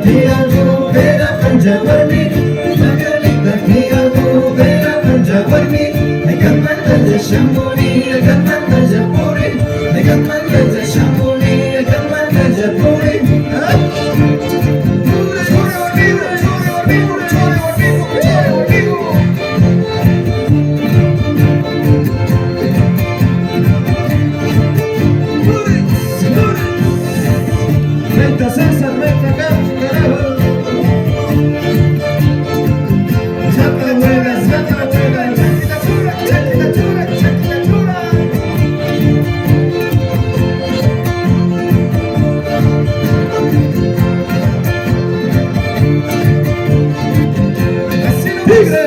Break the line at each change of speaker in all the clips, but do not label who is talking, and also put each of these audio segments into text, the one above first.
Tiago, Vera Panjawarmi, Margarita Tiago, Vera Panjawarmi, I got my Raja Shambuni, I got my Raja Puri, I got my Raja Shambuni, I got my Raja Puri. Venta César, venta acá, carajo. Chata buena, chata buena, chaquita chula, chaquita chula, chaquita chula. ¡Tigre!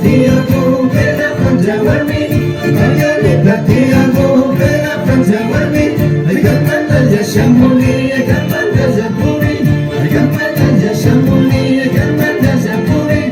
Tiago, Vera Panjawarmi, Margarita Tiago, Vera Panjawarmi, I got my Raja Shambuni, I got my Raja Puri, I got my Raja Shambuni, I got my Raja Puri.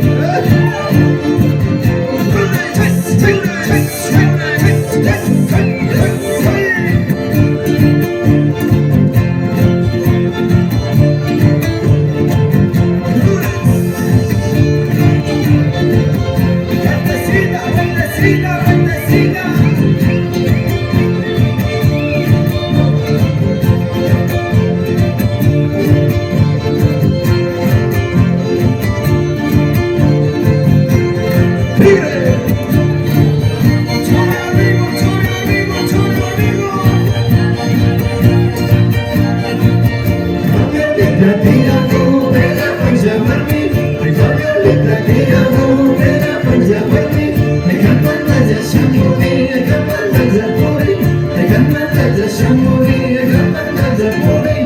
Tiago, Vera Panjawarmi, Margarita Tiago, Vera Panjawarmi, I got my Raja Shambuni, I got my Raja Puri, I got my Raja Shambuni, I got my Raja Puri.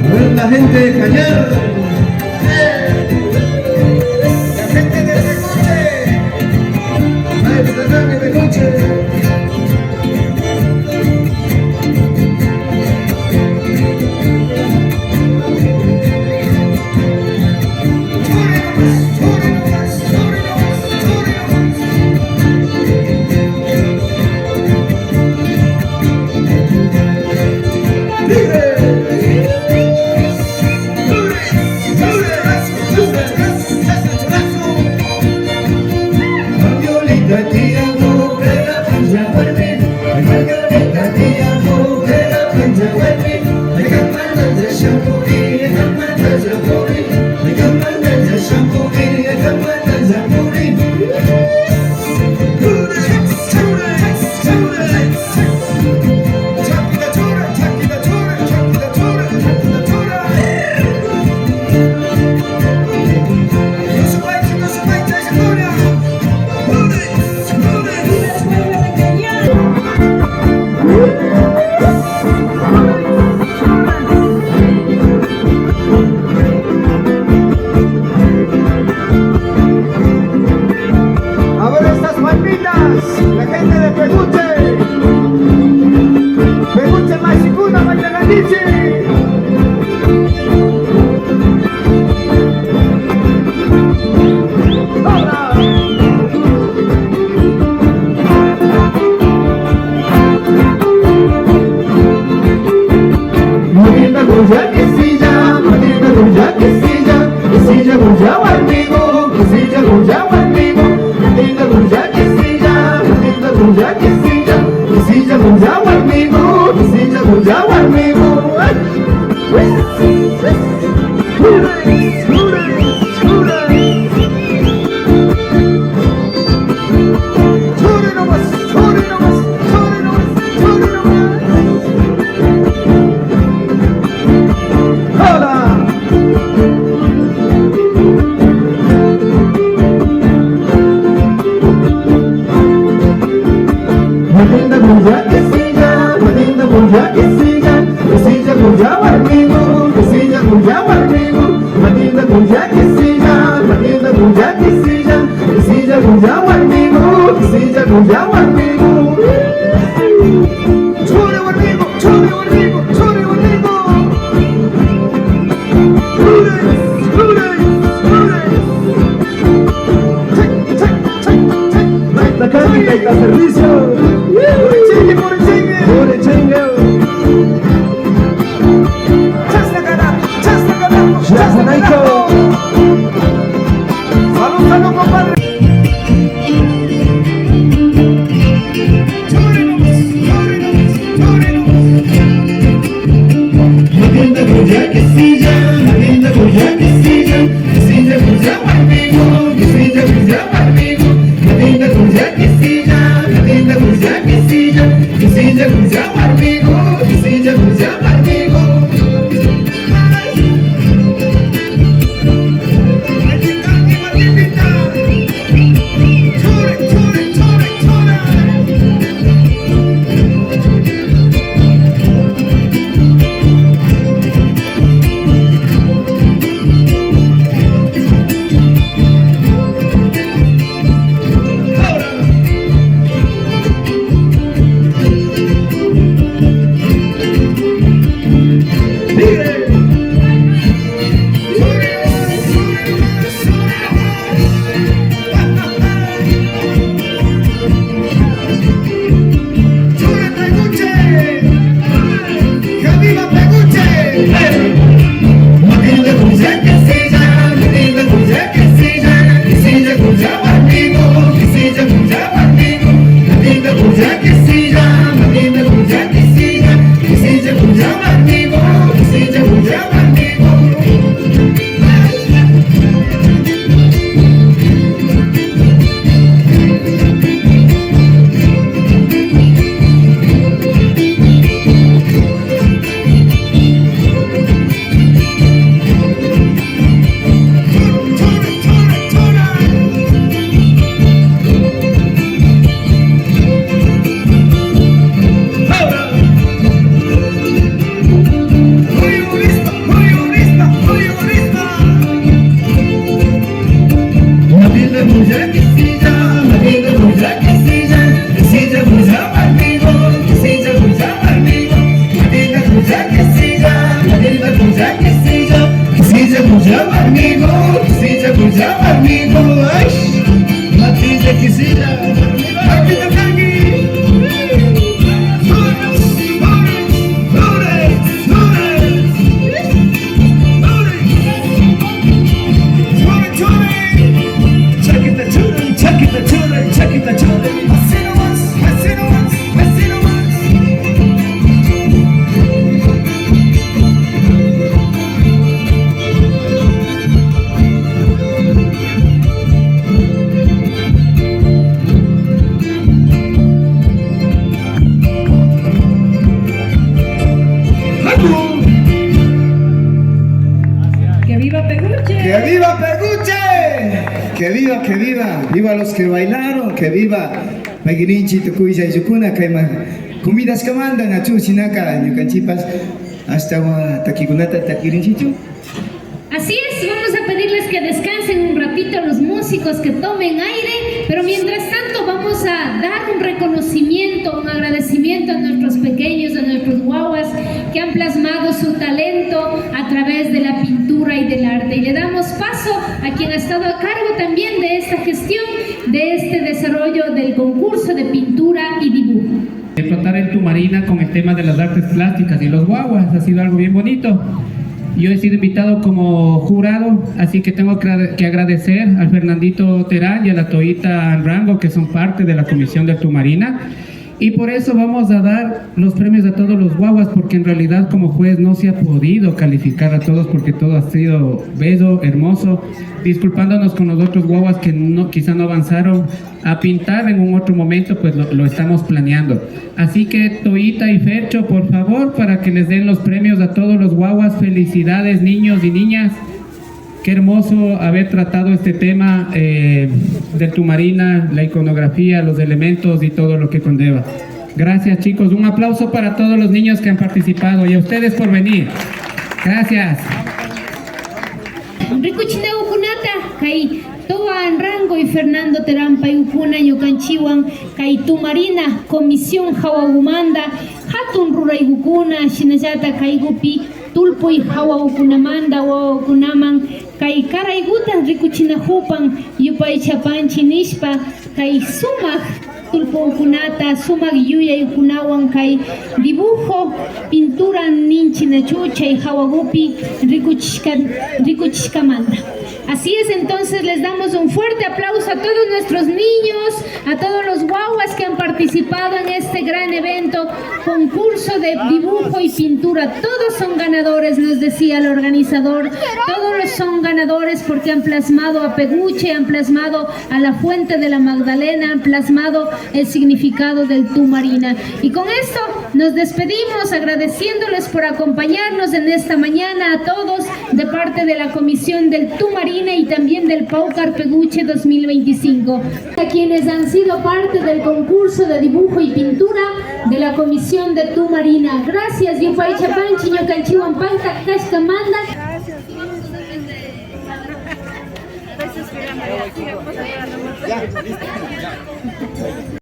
A ver la gente de Cañar. La gente de Pecoche. Ay, perdón, de Pecoche. Tiago, Vera Panjawarmi, Margarita Tiago, Vera Panjawarmi, I got my Raja Shambuni, I got my Raja Puri, I got my Raja Shambuni, I got my Raja Puri. La gente de Peguche, Peguche Machicuna, Mayananichi. ¡Hola! Madinda Guja, Kisija, Madinda Guja, Kisija, Kisija Guja, Warmigo, Kisija Guja, Warmigo, Madinda Guja, Kisija, Madinda Guja, Kisija, Kisija Guja, Warmigo, Kisija Guja, Warmigo. Madinda Guja, Kisija, Madinda Guja, Kisija, Kisija Guja, Warmigo, Kisija Guja, Warmigo, Madinda Guja, Kisija, Madinda Guja, Kisija, Kisija Guja, Warmigo, Kisija Guja, Warmigo. Chore Warmigo, Chore Warmigo, Chore Warmigo. Chore, Chore, Chore. compadre. Matilda Goya que silla, Matilda Goya que silla, silla Goya barbigo, silla Goya barbigo, Matilda Goya que silla, Matilda Goya que silla, silla Goya barbigo, silla Goya barbigo. Que viva, viva los que bailaron, que viva Pagirinchi, Tucuya y Yukuna, Kaima, comidas que mandan a Chuchinaka, Yucanchipas, hasta Taquigunata, Taquirinchichu.
Así es, vamos a pedirles que descansen un ratito los músicos, que tomen aire, pero mientras tanto vamos a dar un reconocimiento, un agradecimiento a nuestros pequeños, a nuestros guaguas que han plasmado su talento a través de la pintura y del arte. Y le damos paso a quien ha estado a cargo también de esta gestión, de este desarrollo del concurso de pintura y dibujo.
Explotar en Tumarina con el tema de las artes plásticas y los guaguas ha sido algo bien bonito. Yo he sido invitado como jurado, así que tengo que agradecer al Fernandito Terán y a la Toita Rango, que son parte de la comisión de Tumarina. Y por eso vamos a dar los premios a todos los guaguas, porque en realidad como juez no se ha podido calificar a todos, porque todo ha sido bello, hermoso. Disculpándonos con los otros guaguas que quizá no avanzaron a pintar en un otro momento, pues lo estamos planeando. Así que Toita y Fercho, por favor, para que les den los premios a todos los guaguas. Felicidades, niños y niñas. Qué hermoso haber tratado este tema de Tumarina, la iconografía, los elementos y todo lo que conlleva. Gracias, chicos. Un aplauso para todos los niños que han participado y a ustedes por venir. Gracias.
Rikuchinau kunata, kai Toa Rango y Fernando Terán Payukuna Yucanchiwan, kai Tumarina, Comisión Hawagumanda, Hatun Ruraibukuna, Shinayata Kaigupi, Tulpo y Hawagunamanda, Wawagunaman, kai Karaiguta, Rikuchinahupan, Yupay Chapan Chinishpa, kai Sumak, tulpunkunata sumak yuyay kunawan kay dibujo pintura ninchinachucha y hawagupi rikuchishkamanta. Así es, entonces les damos un fuerte aplauso a todos nuestros niños, a todos los guaguas que han participado en este gran evento, concurso de dibujo y pintura. Todos son ganadores, nos decía el organizador, todos son ganadores porque han plasmado a Peguche, han plasmado a la fuente de la Magdalena, han plasmado el significado del Tumarina. Y con esto nos despedimos agradeciéndoles por acompañarnos en esta mañana a todos de parte de la Comisión del Tumarina y también del Paucar Peguche 2025, a quienes han sido parte del concurso de dibujo y pintura de la Comisión de Tumarina. Gracias, Yupay Chapanchi, Ñocanchiwan Panca, Cascamanda.